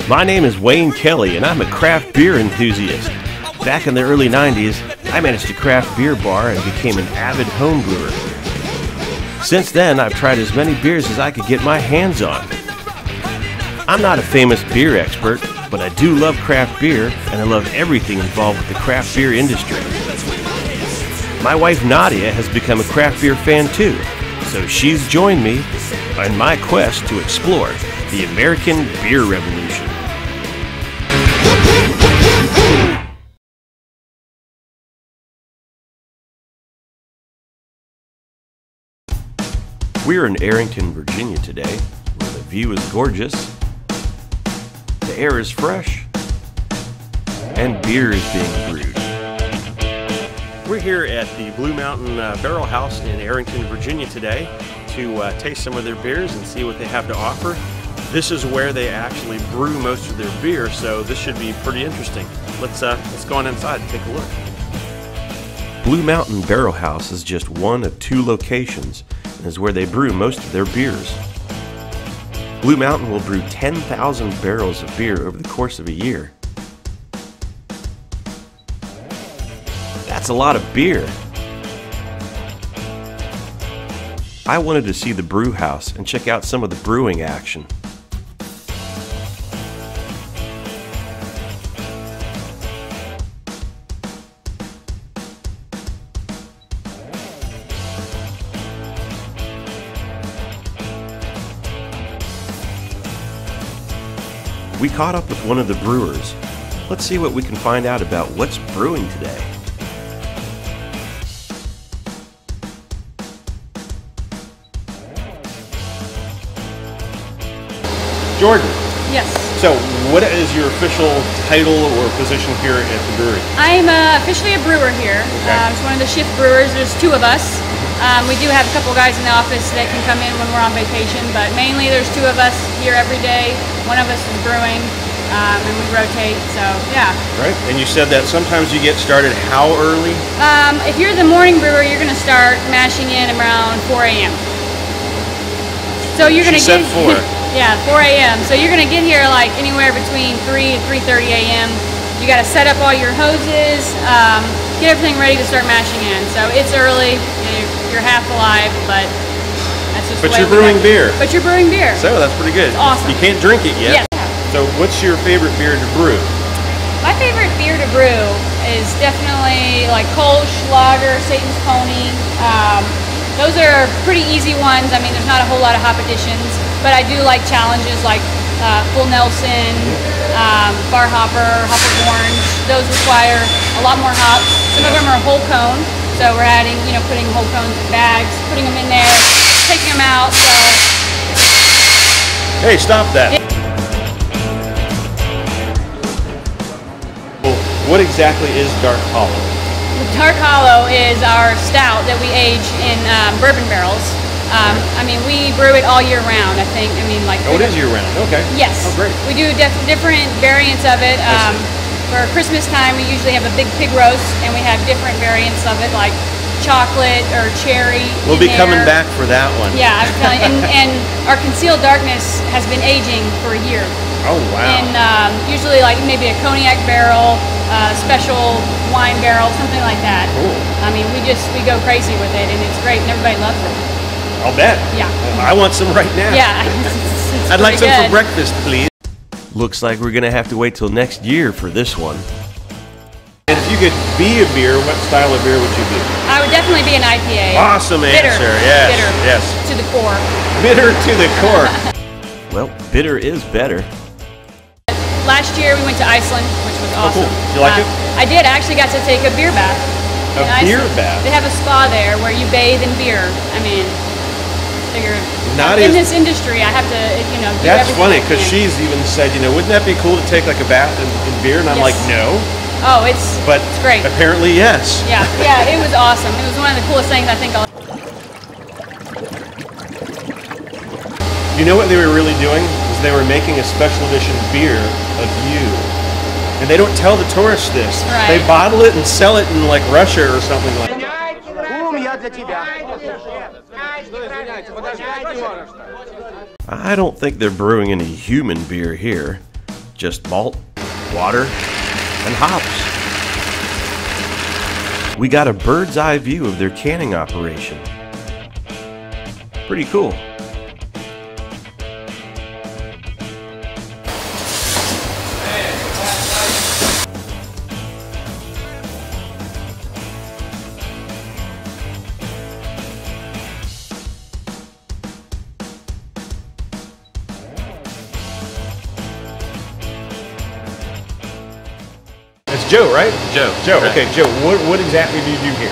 My name is Wayne Kelly, and I'm a craft beer enthusiast. Back in the early 90s, I managed a craft beer bar and became an avid home brewer. Since then, I've tried as many beers as I could get my hands on. I'm not a famous beer expert, but I do love craft beer, and I love everything involved with the craft beer industry. My wife Nadia has become a craft beer fan too, so she's joined me on my quest to explore the American beer revolution. We're in Arrington, Virginia today, where the view is gorgeous, the air is fresh, and beer is being brewed. We're here at the Blue Mountain Barrel House in Arrington, Virginia today to taste some of their beers and see what they have to offer. This is where they actually brew most of their beer, so this should be pretty interesting. Let's go on inside and take a look. Blue Mountain Barrel House is just one of two locations and is where they brew most of their beers. Blue Mountain will brew 10,000 barrels of beer over the course of a year. That's a lot of beer. I wanted to see the brew house and check out some of the brewing action. We caught up with one of the brewers. Let's see what we can find out about what's brewing today. Jordan. Yes. So, what is your official title or position here at the brewery? I'm officially a brewer here. Okay. I'm just one of the shift brewers. There's two of us. We do have a couple guys in the office that can come in when we're on vacation, but mainly there's two of us here every day. One of us is brewing, and we rotate, so yeah. Right, and you said that sometimes you get started how early? If you're the morning brewer, you're going to start mashing in around 4 a.m. So you're going to get... 4. Yeah, 4 a.m. So you're going to get here like anywhere between 3 and 3:30 a.m. You got to set up all your hoses, get everything ready to start mashing in. So it's early. You're half alive, but that's just the way you're brewing beer. But you're brewing beer. So that's pretty good. It's awesome. You can't drink it yet. Yeah. So what's your favorite beer to brew? My favorite beer to brew is definitely like Kolsch, Lager, Satan's Pony. Those are pretty easy ones. I mean, there's not a whole lot of hop additions, but I do like challenges like Full Nelson, Bar Hopper, Hopper Orange. Those require a lot more hops. Some of them are whole cone, so we're adding, putting whole cones in bags, putting them in there, taking them out. So. Hey, stop that. Well, what exactly is Dark Hollow? Dark Hollow is our stout that we age in bourbon barrels. I mean, we brew it all year round, I think. Oh, it is year round, okay. Yes. Oh, great. We do different variants of it. For Christmas time, we usually have a big pig roast, and we have different variants of it, like chocolate or cherry. We'll be coming back for that one. Yeah, I'm telling you. And our Concealed Darkness has been aging for a year. Oh, wow. And usually like maybe a cognac barrel, special wine barrel, something like that. Cool. I mean, we go crazy with it, and it's great, and everybody loves it. I'll bet. Yeah. I want some right now. Yeah. I'd like some good. for breakfast, please. Looks like we're going to have to wait till next year for this one. And if you could be a beer, what style of beer would you be? I would definitely be an IPA. Awesome Bitter. answer. Yes. Bitter. Yes. To the core. Bitter to the core. Well, bitter is better. Last year we went to Iceland, which was awesome. Oh, cool. Did you like it? I did. I actually got to take a beer bath. A beer bath? They have a spa there where you bathe in beer. I mean, in this industry, I have to, do That's everything funny, I because can. she's even said, wouldn't that be cool to take like a bath in beer? And I'm like, no. Oh, it's great. Apparently, yes. Yeah, it was awesome. It was one of the coolest things I think I'll... You know what they were really doing? Is they were making a special edition beer of you. And they don't tell the tourists this. Right. They bottle it and sell it in like Russia or something like that. I don't think they're brewing any human beer here. Just malt, water, and hops. We got a bird's eye view of their canning operation. Pretty cool. It's Joe, right? Joe. Joe, right. okay, Joe, what exactly do you do here?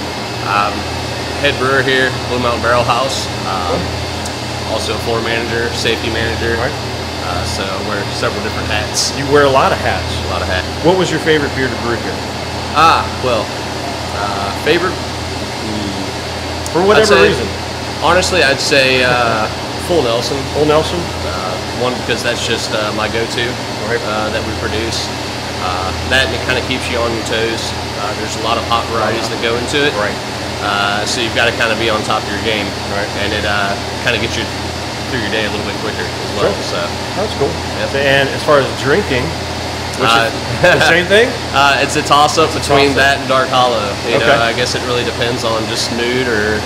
Head brewer here, Blue Mountain Barrel House. Also a floor manager, safety manager. Right. So I wear several different hats. You wear a lot of hats. A lot of hats. What was your favorite beer to brew here? Favorite? For whatever reason. Honestly, I'd say Full Nelson. Full Nelson? One, because that's just my go-to Right. that we produce. That, and it kind of keeps you on your toes. There's a lot of hot varieties that go into it. Right. So you've got to kind of be on top of your game. Right. And it kind of gets you through your day a little bit quicker as well. Sure. So That's cool. Yep. And as far as drinking, which is the same thing? it's a toss-up between that and Dark Hollow. You know, Okay. I guess it really depends on just mood or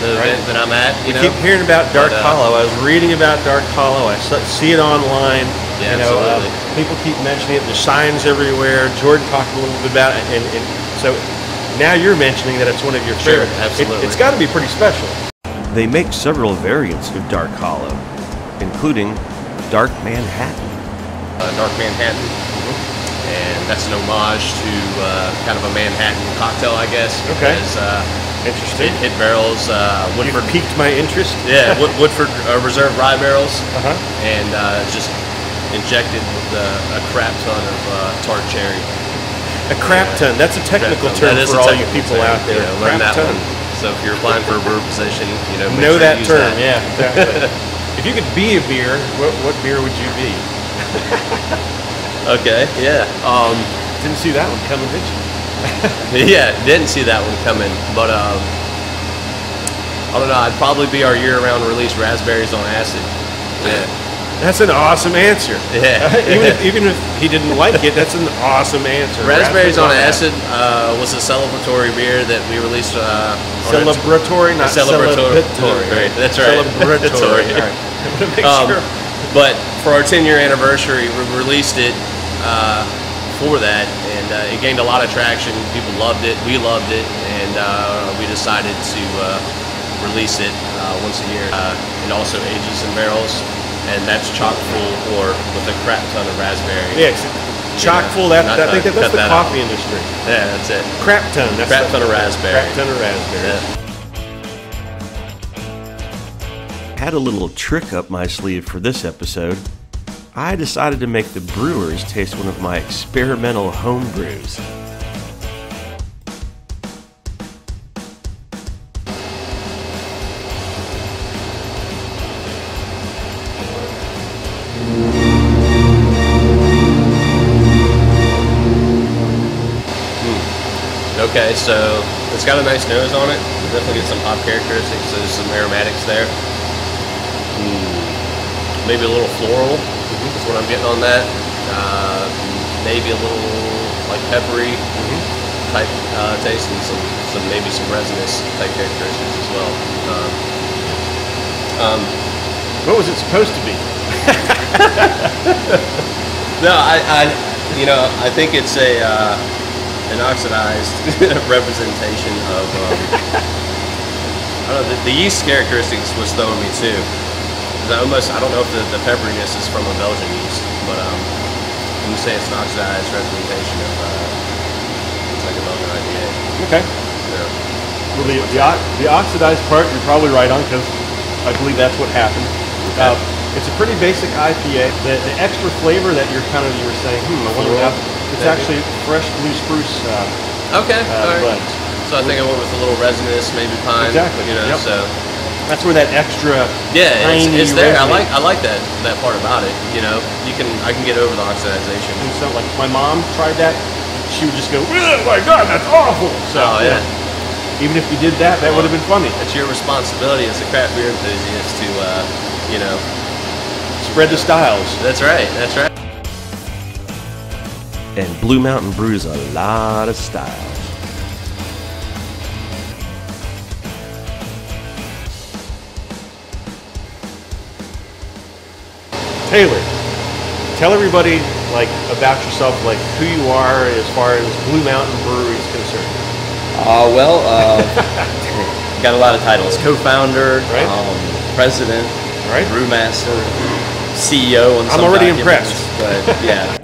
the Right. event that I'm at. You know? Keep hearing about Dark But, Hollow. I was reading about Dark Hollow. I see it online. Yeah, you know, absolutely. people keep mentioning it. There's signs everywhere. Jordan talked a little bit about it, and so now you're mentioning that it's one of your Sure, favorites. absolutely. It's got to be pretty special. They make several variants of Dark Hollow, including Dark Manhattan. Dark Manhattan. And that's an homage to kind of a Manhattan cocktail, I guess. Okay. Because, Interesting. It barrels, Woodford. Piqued my interest. Yeah, Woodford Reserve rye barrels. Uh-huh. And just injected with a crap ton of tart cherry. A crap ton. That's a technical term That is for a all you technical people term. out there. Yeah, learn Crap that ton. one. So if you're applying for a brewer position, make Know sure that you use term. that. Yeah. Exactly. If you could be a beer, what beer would you be? Okay. Yeah. Didn't see that one coming, did you? Yeah, didn't see that one coming, but I don't know. I'd probably be our year-round release raspberries on acid. Yeah, That's an awesome answer. yeah. even if he didn't like it, that's an awesome answer. Raspberries on acid was a celebratory beer that we released. Celebratory, not celebratory. celebratory. That's right. Celebratory. All right. I'm gonna make sure. But for our 10-year anniversary, we released it for that, and it gained a lot of traction. People loved it. We loved it, and we decided to release it once a year. It also ages in barrels, and that's chock full or with a crap ton of raspberry. Yeah, chock full. I think that's the coffee industry. Yeah, that's it. Crap ton. That's Crap ton of raspberry. Crap ton of raspberry. Yeah. Had a little trick up my sleeve for this episode. I decided to make the brewers taste one of my experimental home brews. Okay, so it's got a nice nose on it. Definitely get some hop characteristics. So there's some aromatics there. Maybe a little floral is what I'm getting on that. Maybe a little like peppery type taste, and some maybe some resinous type characteristics as well. What was it supposed to be? No, I think it's an oxidized representation of. I don't know. The yeast characteristics was throwing me too. I don't know if the pepperiness is from a Belgian yeast, but when you say it's an oxidized representation of, it's like a Belgian IPA. Okay. Yeah. Well, the oxidized part, you're probably right on, because I believe that's what happened. It's a pretty basic IPA. The extra flavor that you were saying, I wonder about. It's actually fresh blue spruce. Okay. All right. Buds. So I think I went with a little resinous, maybe pine. Exactly. Yep. So. That's where that extra it's there. I resin- like that part about it. I can get over the oxidization. And so, like, my mom tried that, she would just go, "Oh my God, that's awful!" So, yeah. Even if you did that, that would have been funny. It's your responsibility as a craft beer enthusiast to, Spread the styles. That's right. That's right. And Blue Mountain brews a lot of styles. Taylor, tell everybody like about yourself, like who you are as far as Blue Mountain Brewery is concerned. Got a lot of titles: co-founder, Right. president, Right. brewmaster, CEO. On some I'm already documents, impressed. but yeah.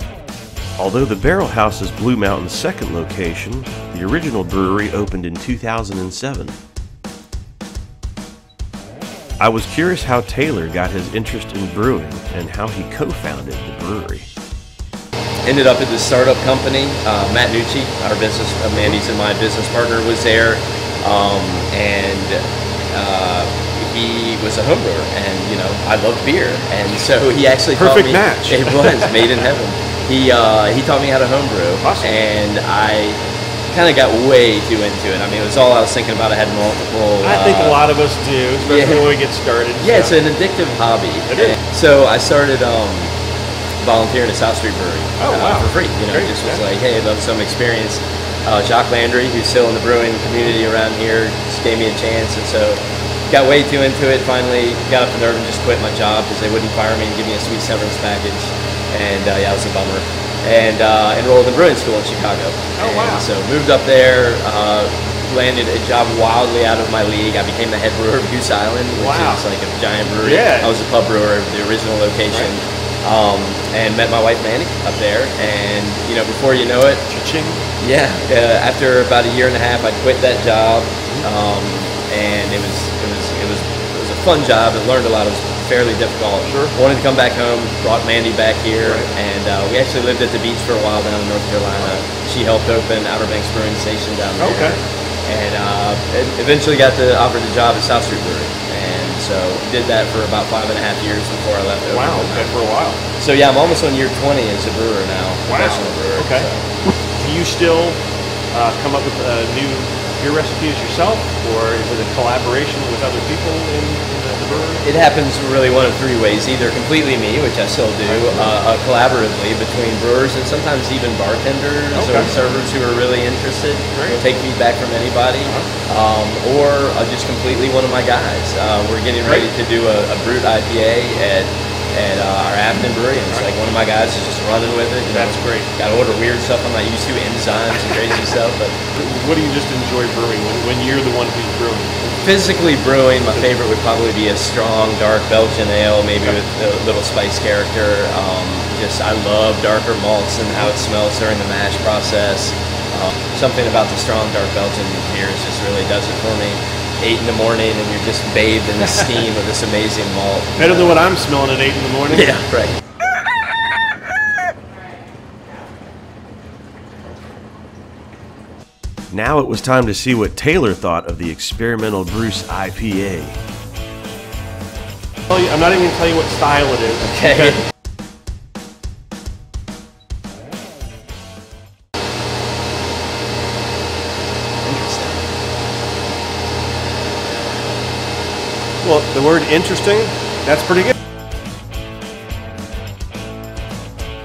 Although the Barrel House is Blue Mountain's second location, the original brewery opened in 2007. I was curious how Taylor got his interest in brewing and how he co-founded the brewery. Ended up at this startup company. Matt Nucci, our business, Mandy's and my business partner, was there, and he was a home brewer, and I loved beer, and so he actually Perfect taught me. match. It was made in heaven. He taught me how to home brew, Awesome. and I kind of got way too into it. I mean, it was all I was thinking about. I had multiple. I think a lot of us do, especially when we get started. Yeah, so. it's an addictive hobby. It is. So I started volunteering at South Street Brewery. Oh, wow. For free. Great, Just was yeah. like, hey, I'd love some experience. Jacques Landry, who's still in the brewing community around here, just gave me a chance, and so got way too into it. Finally got up the nerve and just quit my job because they wouldn't fire me and give me a sweet severance package. And yeah, it was a bummer. And enrolled in brewing school in Chicago. Oh, wow. And so moved up there, landed a job wildly out of my league. I became the head brewer of Goose Island, which Wow. is like a giant brewery. Yeah. I was a pub brewer of the original location. And met my wife Mandy up there, and before you know it, Cha-ching. yeah, after about a year and a half, I quit that job, and it was a fun job. I learned a lot. It was fairly difficult. Sure. Wanted to come back home, brought Mandy back here, Right. and we actually lived at the beach for a while down in North Carolina. She helped open Outer Banks Brewing Station down there. Okay. And eventually got offered the job at South Street Brewery. And so did that for about 5.5 years before I left over. Wow. Okay, for a while. So yeah, I'm almost on year 20 as a brewer now, professional brewer. Okay. So. Do you still come up with new beer recipes yourself, or is it a collaboration with other people in the brewery? It happens really one of three ways: either completely me, which I still do, collaboratively between brewers and sometimes even bartenders or Okay. servers who are really interested. Great. We'll take feedback from anybody, or just completely one of my guys. We're getting ready to do a brewed IPA at our Arrington brewery, and it's like one of my guys is just running with it. That's great. Got to order weird stuff I'm not used to, enzymes and crazy stuff, but. What do you just enjoy brewing when you're the one who's brewing? Physically brewing, my favorite would probably be a strong, dark Belgian ale, maybe with a little spice character. I love darker malts and how it smells during the mash process. Something about the strong, dark Belgian beers just really does it for me. 8 in the morning and you're just bathed in the steam of this amazing malt. Better than what I'm smelling at 8 in the morning. Yeah, right. Now it was time to see what Taylor thought of the experimental Bruce IPA. I'm not even going to tell you what style it is. Okay. Interesting. Well, the word interesting, that's pretty good.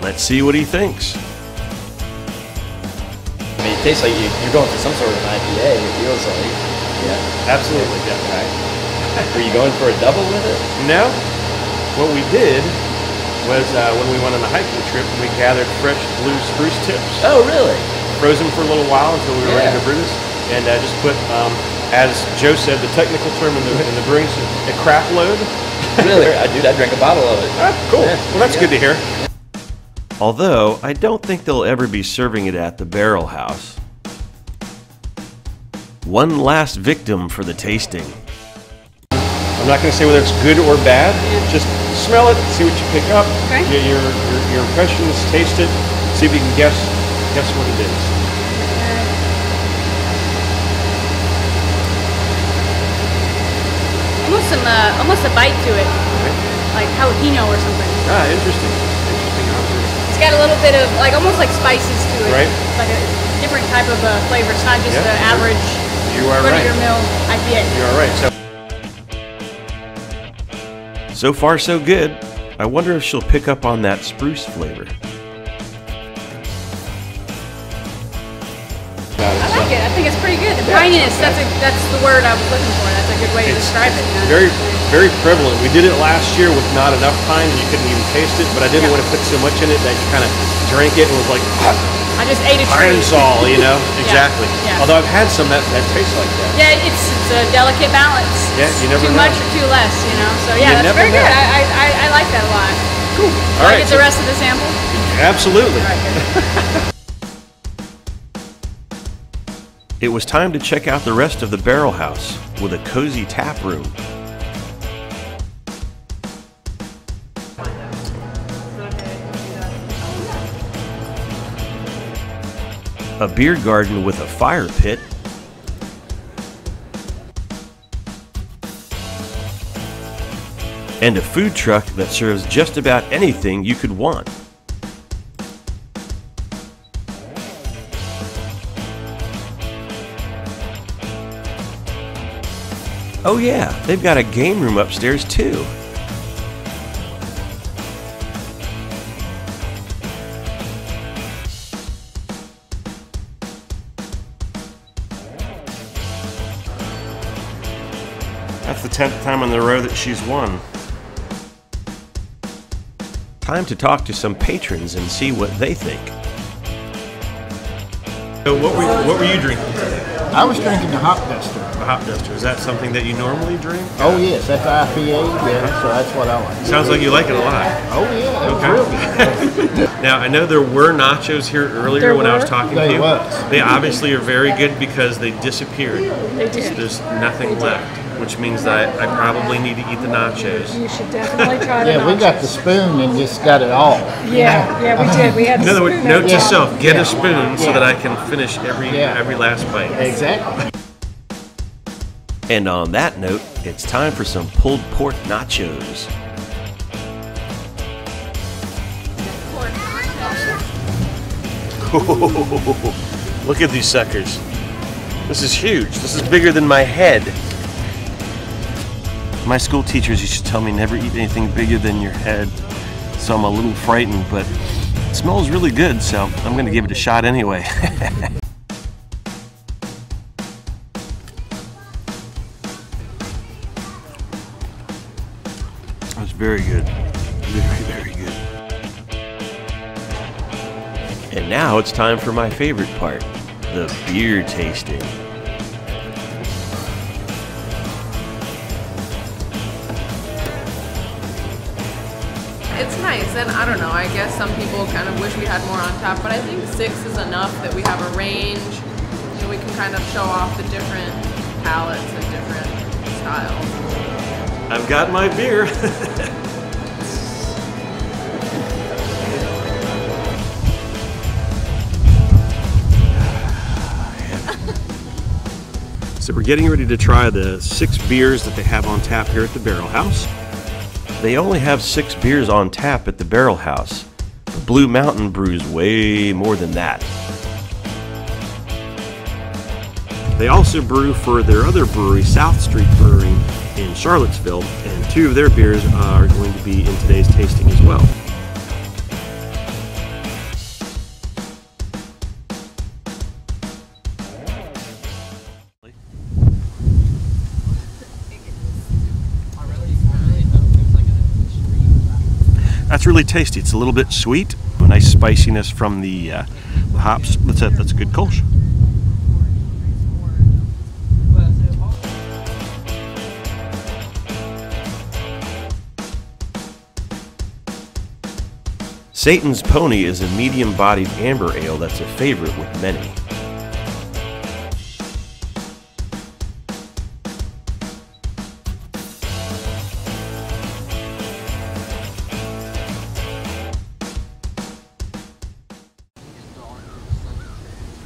Let's see what he thinks. I mean, it tastes like you're going for some sort of an IPA, it feels like. Yeah. Absolutely, yeah. Right. Were you going for a double with it? No, what we did was when we went on a hiking trip, we gathered fresh blue spruce tips, Oh, really? froze them for a little while until we were ready Yeah. to brew this, and just put, as Joe said, the technical term in the brewing, a crap load. Really? Dude, I drank a bottle of it. Ah, cool. Yeah, Well, that's good to hear. Although, I don't think they'll ever be serving it at the Barrel House. One last victim for the tasting. I'm not going to say whether it's good or bad. Just smell it, see what you pick up. Okay. Get your impressions, taste it, see if you can guess what it is. Almost a bite to it, like jalapeno or something. Ah, interesting. Interesting observation. It's got a little bit of almost like spices to it. Right. Like a different type of flavor. It's not just Yeah, the sure. average You are right. run-of-your-mill IPA. You are right. So far, so good. I wonder if she'll pick up on that spruce flavor. Shininess. That's the word I was looking for. That's a good way to describe it. Very, very prevalent. We did it last year with not enough time, and you couldn't even taste it. But I didn't want to put so much in it that you kind of drank it and was like, I just ate a tree. iron saw, you know? Exactly. Yeah. Although I've had some that taste like that. Yeah, it's a delicate balance. Yeah, you never too know. much or too less, you know. So yeah, You that's never very know. good. I like that a lot. Cool. Can I get the rest of the sample? Absolutely. All right, good. It was time to check out the rest of the barrel house with a cozy tap room. A beer garden with a fire pit. And a food truck that serves just about anything you could want. Oh yeah, they've got a game room upstairs too. That's the 10th time in a row that she's won. Time to talk to some patrons and see what they think. So what were you drinking today? I was drinking the Hop Duster. A hop duster. Is that something that you normally drink? Oh yes, that's IPA, yeah, so that's what I like. Sounds like you like it a lot. Oh yeah, it was real good. Now, I know there were nachos here earlier when I was talking to They you. was. They obviously are very good because they disappeared. They did. There's nothing left, which means that I probably need to eat the nachos. You should definitely try the Yeah, we got the spoon and just got it all. Yeah, we did. We had In other words, note to Yeah. self, get Yeah. a spoon so Yeah. that I can finish every Yeah. last bite. Exactly. And on that note, it's time for some pulled pork nachos. Look at these suckers. This is huge. This is bigger than my head. My school teachers used to tell me never eat anything bigger than your head, so I'm a little frightened, but it smells really good, so I'm going to give it a shot anyway. That's very good. Very, very good. And now it's time for my favorite part, the beer tasting. It's nice, and I don't know, I guess some people kind of wish we had more on tap, but I think 6 is enough that we have a range, so we can kind of show off the different palettes and different styles. I've got my beer. So we're getting ready to try the 6 beers that they have on tap here at the Barrel House. They only have 6 beers on tap at the Barrel House. But Blue Mountain brews way more than that. They also brew for their other brewery, South Street Brewing in Charlottesville, and 2 of their beers are going to be in today's tasting as well. That's really tasty. It's a little bit sweet, a nice spiciness from the hops. That's a good Kolsch. Satan's Pony is a medium-bodied amber ale that's a favorite with many.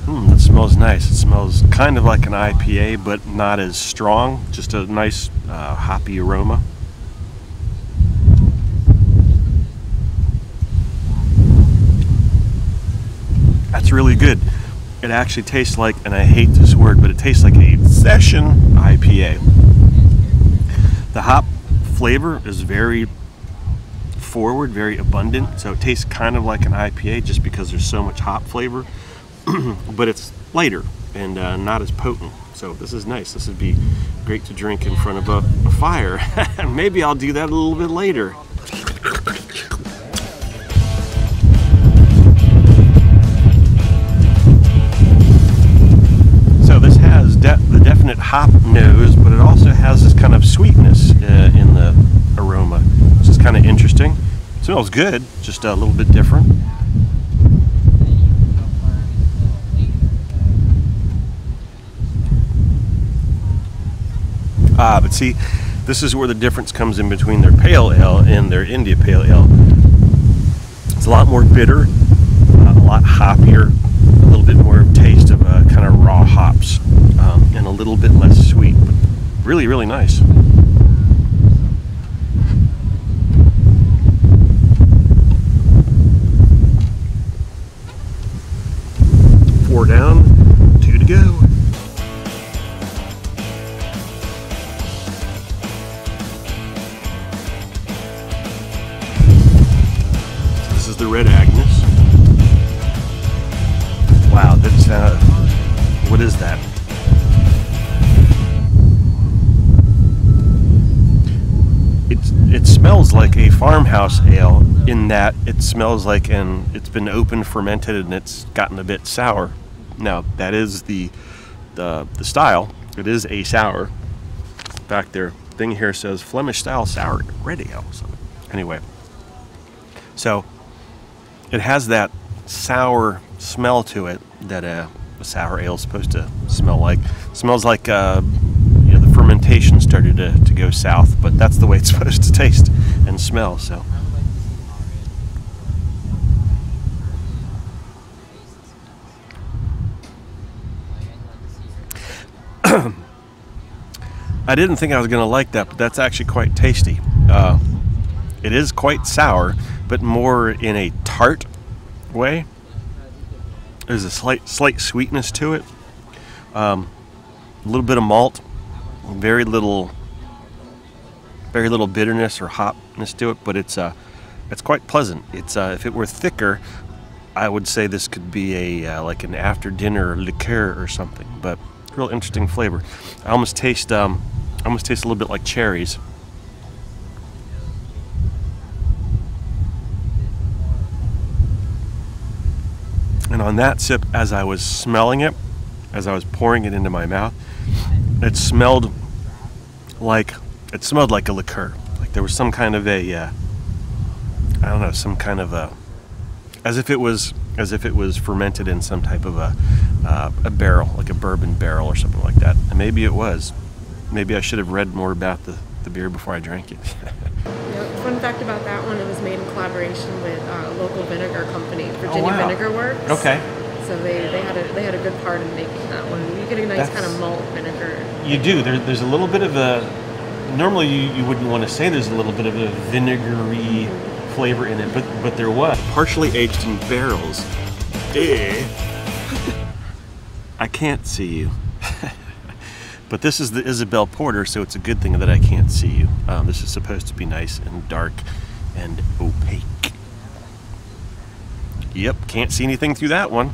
That smells nice. It smells kind of like an IPA, but not as strong. Just a nice hoppy aroma. That's really good. It actually tastes like, and I hate this word, but it tastes like a session IPA. The hop flavor is very forward, very abundant, so it tastes kind of like an IPA just because there's so much hop flavor, but it's lighter and not as potent. So this is nice. This would be great to drink in front of a fire. Maybe I'll do that a little bit later. So this has the definite hop nose, but it also has this kind of sweetness in the aroma, which is kind of interesting. It smells good, just a little bit different. But see, this is where the difference comes in between their pale ale and their India pale ale. It's a lot more bitter, a lot hoppier, a little bit more taste of kind of raw hops, and a little bit less sweet, but really, really nice. Four down, 2 to go. The Red Agnes. Wow, that's what is that? It smells like a farmhouse ale in that it smells like it's been open fermented and it's gotten a bit sour. Now that is the style. It is a sour. In fact, their thing here says Flemish style sour red ale. So anyway, so it has that sour smell to it that a sour ale is supposed to smell like. It smells like you know, the fermentation started to go south, but that's the way it's supposed to taste and smell. So. I didn't think I was going to like that, but that's actually quite tasty. It is quite sour, but more in a tart way. There's a slight sweetness to it. A little bit of malt, very little bitterness or hopness to it, but it's quite pleasant. It's if it were thicker, I would say this could be a like an after dinner liqueur or something. But real interesting flavor. I almost taste a little bit like cherries. And on that sip, as I was smelling it, as I was pouring it into my mouth, it smelled like a liqueur. Like there was some kind of a, I don't know, some kind of a, as if it was fermented in some type of a barrel, like a bourbon barrel or something like that. And maybe it was. Maybe I should have read more about the beer before I drank it. Fun fact about that one, it was made in collaboration with a local vinegar company, Virginia Vinegar Works. Okay. So they had a good part in making that one. You get a nice kind of malt vinegar. You do. There's a little bit of a. Normally you wouldn't want to say there's a little bit of a vinegary flavor in it, but there was. Partially aged in barrels. I can't see you. But this is the Isabel Porter, so it's a good thing that I can't see you. This is supposed to be nice and dark and opaque. Yep, can't see anything through that one.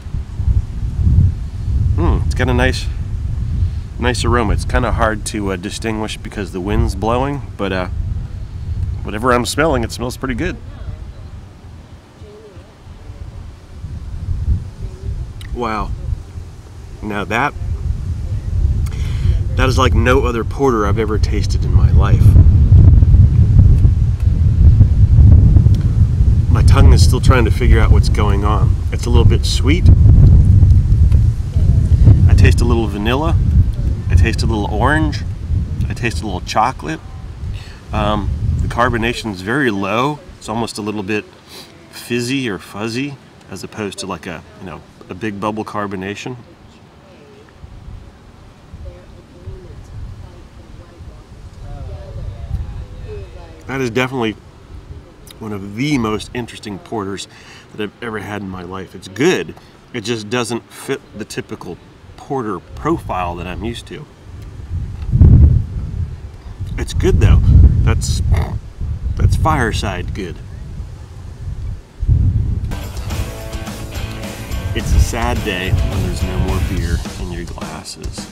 It's got a nice aroma. It's kind of hard to distinguish because the wind's blowing, but whatever I'm smelling, it smells pretty good. Wow. Now that is like no other porter I've ever tasted in my life. My tongue is still trying to figure out what's going on. It's a little bit sweet. I taste a little vanilla. I taste a little orange. I taste a little chocolate. The carbonation is very low. It's almost a little bit fizzy or fuzzy as opposed to like a big bubble carbonation. That is definitely one of the most interesting porters that I've ever had in my life. It's good. It just doesn't fit the typical porter profile that I'm used to. It's good though. That's fireside good. It's a sad day when there's no more beer in your glasses.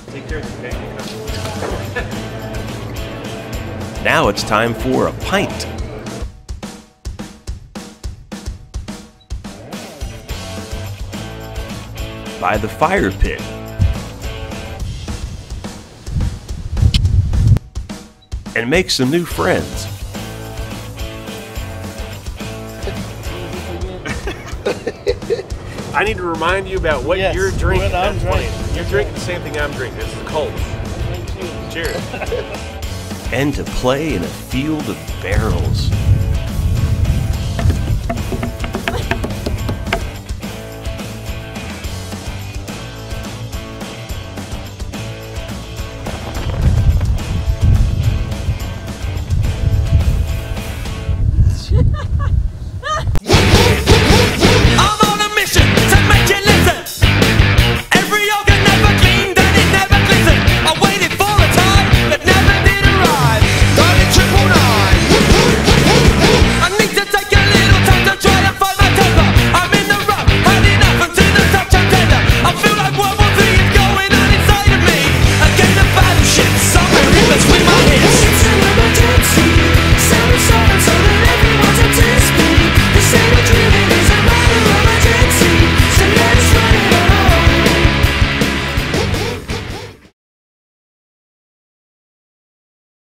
Take care of the cake. Now it's time for a pint. By the fire pit. And make some new friends. I need to remind you about what you're drinking. That's funny. You're drinking the same thing I'm drinking. This is Kolsch. Cheers. And to play in a field of barrels.